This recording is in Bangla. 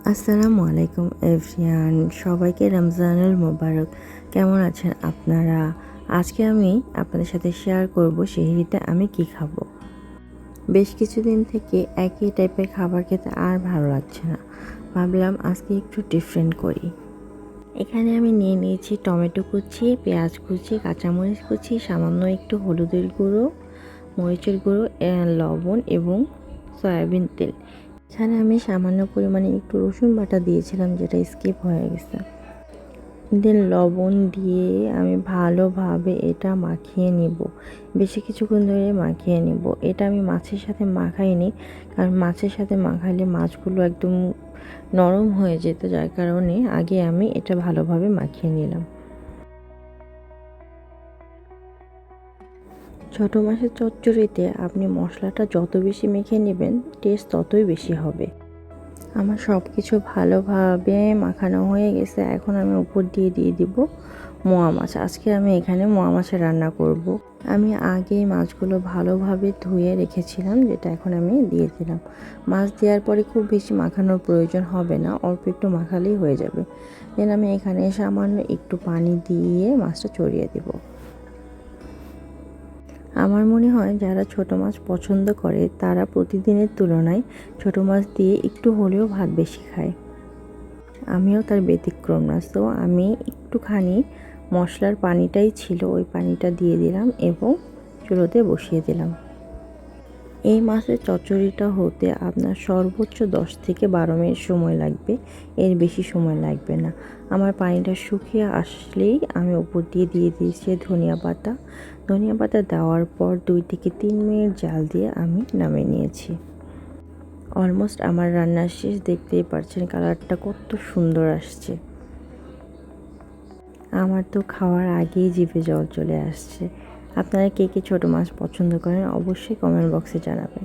আসসালামু আলাইকুম এভরিওয়ান, সবাইকে রমজানুল মোবারক। কেমন আছেন আপনারা? আজকে আমি আপনাদের সাথে শেয়ার করব সেহরিতে আমি কি খাবো। বেশ কিছুদিন থেকে একই টাইপের খাবার খেতে আর ভালো লাগছে না, ভাবলাম আজকে একটু ডিফারেন্ট করি। এখানে আমি নিয়ে নিয়েছি টমেটো কুচি, পেঁয়াজ কুচি, কাঁচামরিচ কুচি, সামান্য একটু হলুদের গুঁড়ো, মরিচের গুঁড়ো, লবণ এবং সয়াবিন তেল। এখানে আমি সামান্য পরিমাণে একটু রসুন বাটা দিয়েছিলাম, যেটা স্কিপ হয়ে গেছে। দেন লবণ দিয়ে আমি ভালোভাবে এটা মাখিয়ে নিব, বেশি কিছুক্ষণ ধরে মাখিয়ে নিব। এটা আমি মাছের সাথে মাখাইনি, কারণ মাছের সাথে মাখাইলে মাছগুলো একদম নরম হয়ে যেত, যার কারণে আগে আমি এটা ভালোভাবে মাখিয়ে নিলাম। ছোটো মাছের চচ্চড়িতে আপনি মশলাটা যত বেশি মেখে নেবেন, টেস্ট ততই বেশি হবে। আমার সব কিছু ভালোভাবে মাখানো হয়ে গেছে। এখন আমি উপর দিয়ে দিব মোয়া মাছ। আজকে আমি এখানে মোয়া মাছের রান্না করব। আমি আগে মাছগুলো ভালোভাবে ধুয়ে রেখেছিলাম, যেটা এখন আমি দিয়ে দিলাম। মাছ দেওয়ার পরে খুব বেশি মাখানোর প্রয়োজন হবে না, অল্প একটু মাখালেই হয়ে যাবে। দেন আমি এখানে সামান্য একটু পানি দিয়ে মাছটা চড়িয়ে দেব। আমার মনে হয় যারা ছোট মাছ পছন্দ করে তারা প্রতিদিনের তুলনায় ছোট মাছ দিয়ে একটু হলেও ভাত বেশি খায়। আমিও তার ব্যতিক্রম না। তো আমি একটুখানি মশলার পানিটাই ছিল, ওই পানিটা দিয়ে দিলাম এবং চুলোতে বসিয়ে দিলাম। এই মাছের চচ্চড়িটা হতে আপনার সর্বোচ্চ 10 থেকে 12 মিনিট সময় লাগবে, এর বেশি সময় লাগবে না। আমার পানিটা শুকিয়ে আসলেই আমি উপর দিয়ে দিয়েছি ধনিয়া পাতা। ধনিয়া পাতা দেওয়ার পর 2 থেকে 3 মিনিট জাল দিয়ে আমি নামিয়ে নিয়েছি। অলমোস্ট আমার রান্না শেষ, দেখতেই পাচ্ছেন কালারটা কত সুন্দর আসছে। আমার তো খাওয়ার আগেই জিভে জল চলে আসছে। আপনারা কে কে ছোটো মাছ পছন্দ করেন অবশ্যই কমেন্ট বক্সে জানাবেন।